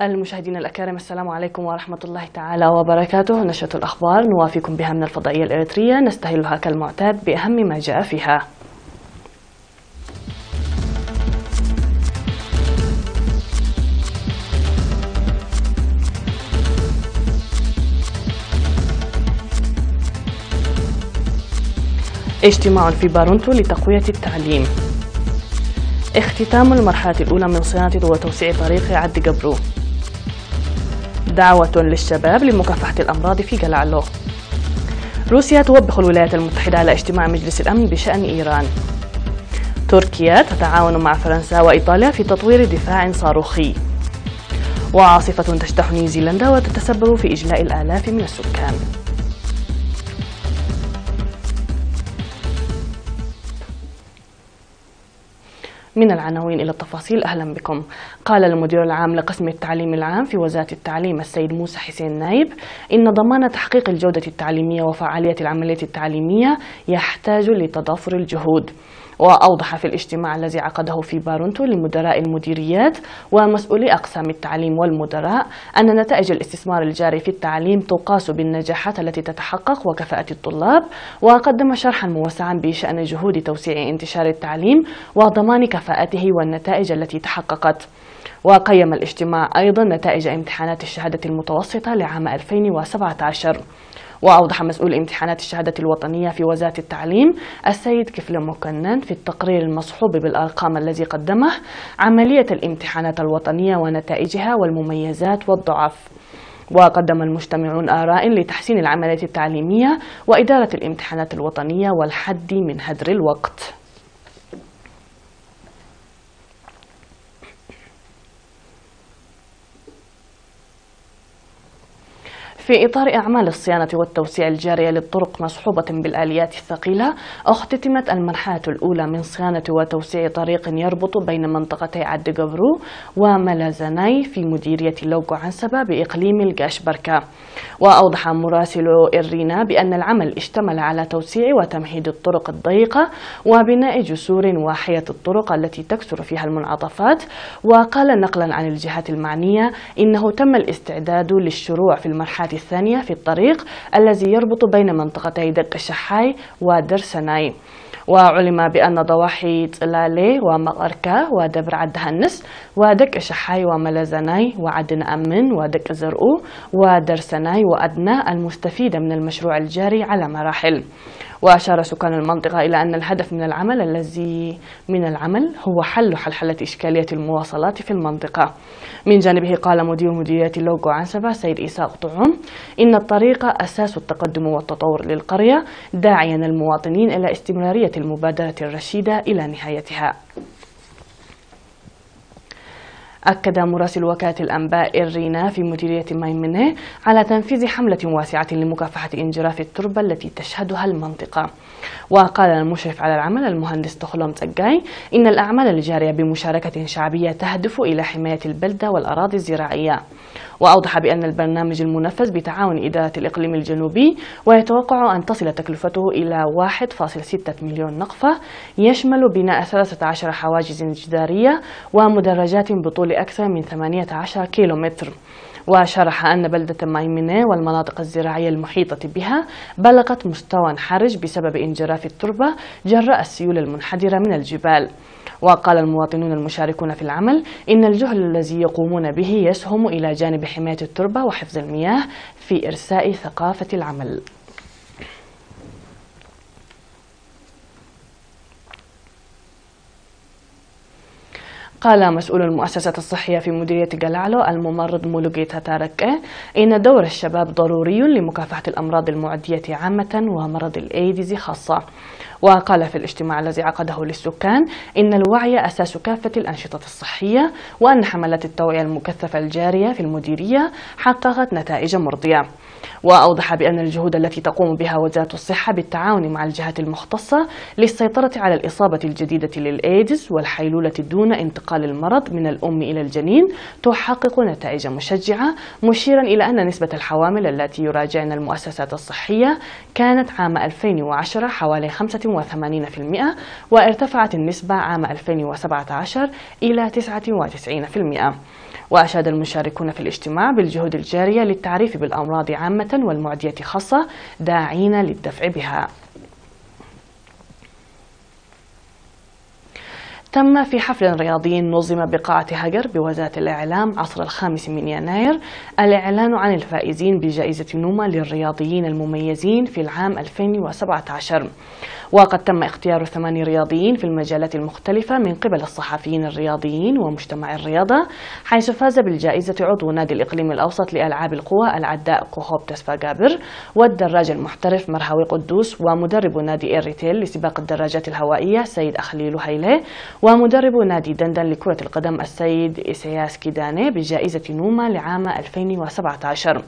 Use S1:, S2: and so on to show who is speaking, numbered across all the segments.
S1: المشاهدين الأكارم، السلام عليكم ورحمة الله تعالى وبركاته. نشرة الأخبار نوافيكم بها من الفضائية الإريترية، نستهلها كالمعتاد بأهم ما جاء فيها. اجتماع في بارونتو لتقوية التعليم. اختتام المرحلة الأولى من صيانة وتوسيع طريق عد قبرو. دعوة للشباب لمكافحة الأمراض في قلعلو. روسيا توبخ الولايات المتحدة على اجتماع مجلس الأمن بشأن إيران. تركيا تتعاون مع فرنسا وإيطاليا في تطوير دفاع صاروخي. وعاصفة تجتاح نيوزيلندا وتتسبب في إجلاء الآلاف من السكان. من العناوين إلى التفاصيل، أهلا بكم. قال المدير العام لقسم التعليم العام في وزارة التعليم السيد موسى حسين نايب إن ضمان تحقيق الجودة التعليمية وفعالية العملية التعليمية يحتاج لتضافر الجهود. وأوضح في الاجتماع الذي عقده في بارونتو لمدراء المديريات ومسؤولي أقسام التعليم والمدراء أن نتائج الاستثمار الجاري في التعليم تقاس بالنجاحات التي تتحقق وكفاءة الطلاب، وقدم شرحا موسعا بشأن جهود توسيع انتشار التعليم وضمان كفاءته والنتائج التي تحققت. وقيم الاجتماع أيضا نتائج امتحانات الشهادة المتوسطة لعام 2017. وأوضح مسؤول امتحانات الشهادة الوطنية في وزارة التعليم السيد كفل مكنن في التقرير المصحوب بالأرقام الذي قدمه عملية الامتحانات الوطنية ونتائجها والمميزات والضعف. وقدم المجتمعون آراء لتحسين العملية التعليمية وإدارة الامتحانات الوطنية والحد من هدر الوقت. في إطار أعمال الصيانة والتوسيع الجارية للطرق مصحوبة بالآليات الثقيلة، اختتمت المرحلة الأولى من صيانة وتوسيع طريق يربط بين منطقتي عد قبرو وملازناي في مديرية لوغو عنسبة بإقليم القاشبركة. وأوضح مراسل إرينا بأن العمل اشتمل على توسيع وتمهيد الطرق الضيقة وبناء جسور واحية الطرق التي تكثر فيها المنعطفات. وقال نقلا عن الجهات المعنية إنه تم الاستعداد للشروع في المرحلة الثانية في الطريق الذي يربط بين منطقتي دق الشحاي ودرسناي. وعلم بأن ضواحي طلالي ومغركة ودبر عد هنس ودق الشحاي وملازناي وعد نأمن ودق زرقو ودرسناي وأدنى المستفيدة من المشروع الجاري على مراحل. وأشار سكان المنطقة إلى أن الهدف من العمل هو حل حلحلة إشكالية المواصلات في المنطقة. من جانبه قال مدير مديرية لوغو عنسبة سيد إيساق طعوم إن الطريق أساس التقدم والتطور للقرية، داعيا المواطنين إلى استمرارية المبادرة الرشيدة إلى نهايتها. أكد مراسل وكالة الأنباء إرينا في مديرية مايمنة على تنفيذ حملة واسعة لمكافحة انجراف التربة التي تشهدها المنطقة. وقال المشرف على العمل المهندس تخلوم تقاي إن الأعمال الجارية بمشاركة شعبية تهدف إلى حماية البلدة والأراضي الزراعية. وأوضح بأن البرنامج المنفذ بتعاون إدارة الإقليم الجنوبي ويتوقع أن تصل تكلفته إلى 1.6 مليون نقفة، يشمل بناء 13 حواجز جدارية ومدرجات بطول أكثر من 18 كيلومتر. وشرح أن بلدة مايمنة والمناطق الزراعية المحيطة بها بلغت مستوى حرج بسبب انجراف التربة جراء السيول المنحدرة من الجبال. وقال المواطنون المشاركون في العمل إن الجهد الذي يقومون به يسهم إلى جانب حماية التربة وحفظ المياه في إرساء ثقافة العمل. قال مسؤول المؤسسة الصحية في مديرية قلعلو الممرض مولوغي تاتاركة إن دور الشباب ضروري لمكافحة الأمراض المعدية عامة ومرض الإيدز خاصة. وقال في الاجتماع الذي عقده للسكان إن الوعي أساس كافة الأنشطة الصحية، وأن حملات التوعية المكثفة الجارية في المديرية حققت نتائج مرضية. وأوضح بأن الجهود التي تقوم بها وزارة الصحة بالتعاون مع الجهات المختصة للسيطرة على الإصابة الجديدة للإيدز والحيلولة دون انتقال انتقال المرض من الأم إلى الجنين تحقق نتائج مشجعة، مشيرا إلى أن نسبة الحوامل التي يراجعن المؤسسات الصحية كانت عام 2010 حوالي 85%، وارتفعت النسبة عام 2017 إلى 99%. وأشاد المشاركون في الاجتماع بالجهود الجارية للتعريف بالأمراض عامة والمعدية خاصة، داعين للدفع بها. تم في حفل رياضي نظم بقاعة هاجر بوزارة الإعلام عصر 5 يناير الإعلان عن الفائزين بجائزة نوما للرياضيين المميزين في العام 2017. وقد تم اختيار 8 رياضيين في المجالات المختلفة من قبل الصحفيين الرياضيين ومجتمع الرياضة، حيث فاز بالجائزة عضو نادي الإقليم الأوسط لألعاب القوى العداء كوهوب تسفا جابر، والدراج المحترف مرهوي قدوس، ومدرب نادي إيريتيل لسباق الدراجات الهوائية سيد أخليل هيلي، ومدرب نادي دندن لكرة القدم السيد إسياس كيداني بجائزة نوما لعام 2017.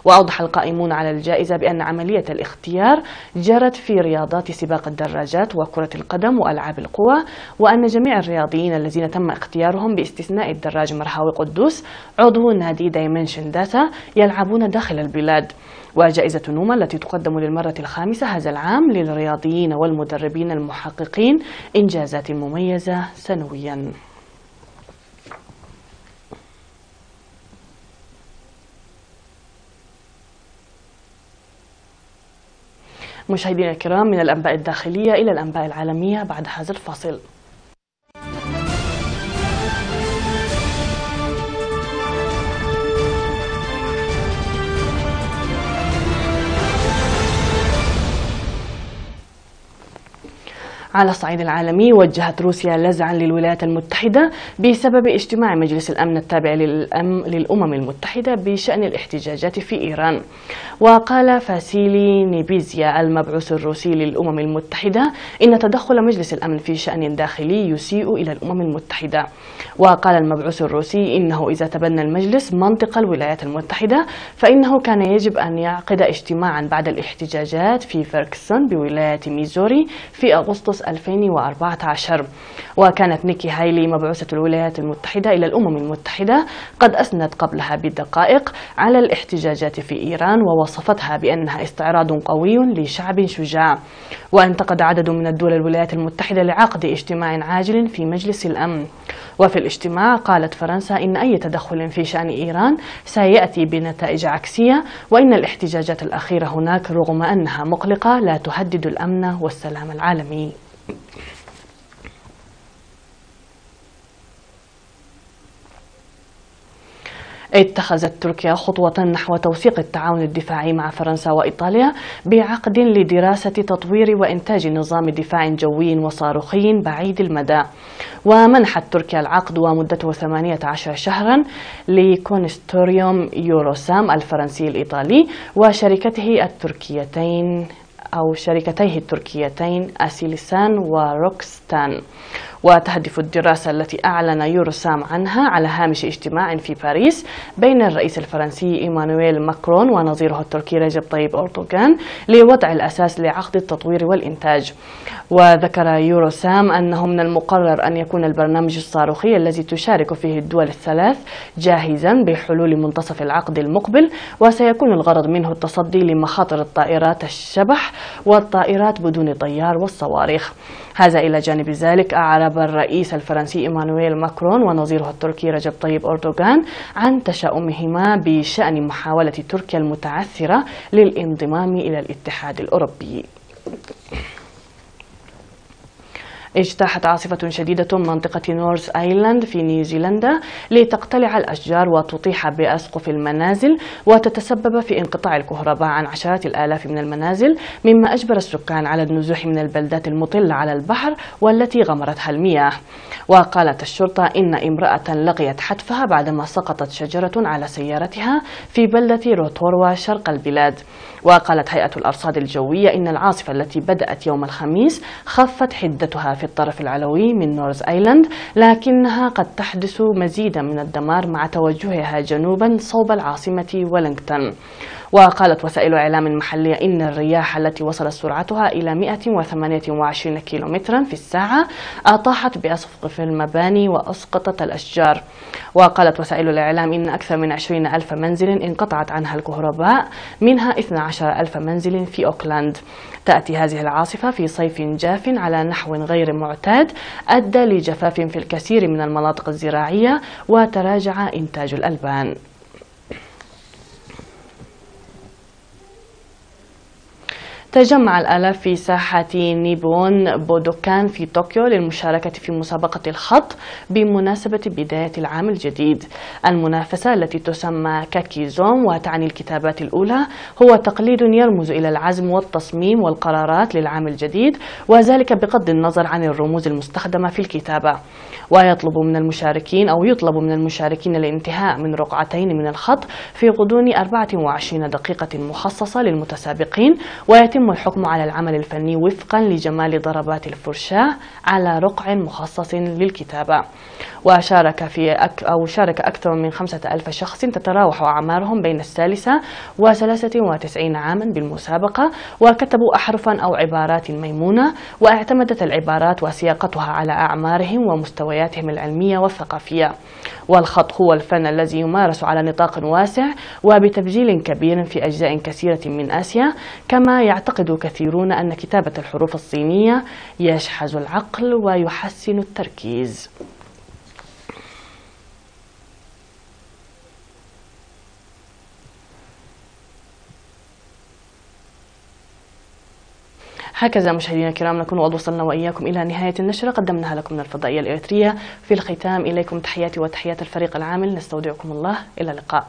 S1: وأوضح القائمون على الجائزة بأن عملية الاختيار جرت في رياضات سباق الدراجات وكرة القدم وألعاب القوى، وأن جميع الرياضيين الذين تم اختيارهم باستثناء الدراج مرهوي قدوس عضو نادي دايمنشن داتا يلعبون داخل البلاد. وجائزة نوما التي تقدم للمرة الخامسة هذا العام للرياضيين والمدربين المحققين إنجازات مميزة سنويا. مشاهدينا الكرام، من الأنباء الداخلية إلى الأنباء العالمية بعد هذا الفاصل. على الصعيد العالمي، وجهت روسيا لزعا للولايات المتحدة بسبب اجتماع مجلس الأمن التابع للأمم المتحدة بشأن الاحتجاجات في إيران. وقال فاسيلي نيبيزيا المبعوث الروسي للأمم المتحدة إن تدخل مجلس الأمن في شأن داخلي يسيء إلى الأمم المتحدة. وقال المبعوث الروسي إنه إذا تبنى المجلس منطق الولايات المتحدة فإنه كان يجب أن يعقد اجتماعا بعد الاحتجاجات في فيرغسون بولاية ميزوري في أغسطس 2014. وكانت نيكي هايلي مبعوثة الولايات المتحدة إلى الأمم المتحدة قد أثنت قبلها بدقائق على الاحتجاجات في إيران، ووصفتها بأنها استعراض قوي لشعب شجاع. وانتقد عدد من الدول الولايات المتحدة لعقد اجتماع عاجل في مجلس الأمن. وفي الاجتماع قالت فرنسا إن أي تدخل في شأن إيران سيأتي بنتائج عكسية، وإن الاحتجاجات الأخيرة هناك رغم أنها مقلقة لا تهدد الأمن والسلام العالمي. اتخذت تركيا خطوة نحو توثيق التعاون الدفاعي مع فرنسا وإيطاليا بعقد لدراسة تطوير وإنتاج نظام دفاع جوي وصاروخي بعيد المدى. ومنحت تركيا العقد ومدته 18 شهرا لكونستوريوم يوروسام الفرنسي الإيطالي وشركته التركيتين أو شركتيه التركيتين أسيلسان وروكستان. وتهدف الدراسة التي أعلن يوروسام عنها على هامش اجتماع في باريس بين الرئيس الفرنسي إيمانويل ماكرون ونظيره التركي رجب طيب أردوغان لوضع الأساس لعقد التطوير والإنتاج. وذكر يوروسام أنه من المقرر أن يكون البرنامج الصاروخي الذي تشارك فيه الدول الثلاث جاهزا بحلول منتصف العقد المقبل، وسيكون الغرض منه التصدي لمخاطر الطائرات الشبح والطائرات بدون طيار والصواريخ. هذا إلى جانب ذلك أعرب الرئيس الفرنسي إيمانويل ماكرون ونظيره التركي رجب طيب أردوغان عن تشاؤمهما بشأن محاولة تركيا المتعثرة للانضمام إلى الاتحاد الأوروبي. اجتاحت عاصفة شديدة منطقة نورث آيلاند في نيوزيلندا لتقتلع الأشجار وتطيح بأسقف المنازل وتتسبب في انقطاع الكهرباء عن عشرات الآلاف من المنازل، مما أجبر السكان على النزوح من البلدات المطلة على البحر والتي غمرتها المياه. وقالت الشرطة إن امرأة لقيت حتفها بعدما سقطت شجرة على سيارتها في بلدة روتوروا شرق البلاد. وقالت هيئة الأرصاد الجوية إن العاصفة التي بدأت يوم الخميس خفت حدتها في الطرف العلوي من نورث آيلاند، لكنها قد تحدث مزيدا من الدمار مع توجهها جنوبا صوب العاصمة ويلينغتون. وقالت وسائل إعلام محلية إن الرياح التي وصلت سرعتها إلى 128 كيلومترا في الساعة أطاحت بأسقف المباني وأسقطت الأشجار. وقالت وسائل الإعلام إن أكثر من 20,000 منزل انقطعت عنها الكهرباء، منها 12,000 منزل في أوكلاند. تأتي هذه العاصفة في صيف جاف على نحو غير معتاد أدى لجفاف في الكثير من المناطق الزراعية وتراجع إنتاج الألبان. تجمع الآلاف في ساحة نيبون بودوكان في طوكيو للمشاركة في مسابقة الخط بمناسبة بداية العام الجديد. المنافسة التي تسمى كاكيزوم وتعني الكتابات الأولى هو تقليد يرمز إلى العزم والتصميم والقرارات للعام الجديد، وذلك بغض النظر عن الرموز المستخدمة في الكتابة. ويطلب من المشاركين الانتهاء من رقعتين من الخط في غضون 24 دقيقة مخصصة للمتسابقين، ويتم الحكم على العمل الفني وفقا لجمال ضربات الفرشاة على رقع مخصص للكتابة. شارك أكثر من 5,000 شخص تتراوح أعمارهم بين 3 و93 عاما بالمسابقة، وكتبوا أحرفا أو عبارات ميمونة، واعتمدت العبارات وسياقتها على أعمارهم ومستوياتهم العلمية والثقافية. والخط هو الفن الذي يمارس على نطاق واسع وبتبجيل كبير في أجزاء كثيرة من آسيا، كما يعتقد كثيرون أن كتابة الحروف الصينية يشحذ العقل ويحسن التركيز. هكذا مشاهدينا الكرام نكون قد وصلنا وإياكم إلى نهاية النشرة قدمناها لكم من الفضائية الإريترية. في الختام إليكم تحياتي وتحيات الفريق العامل، نستودعكم الله، إلى اللقاء.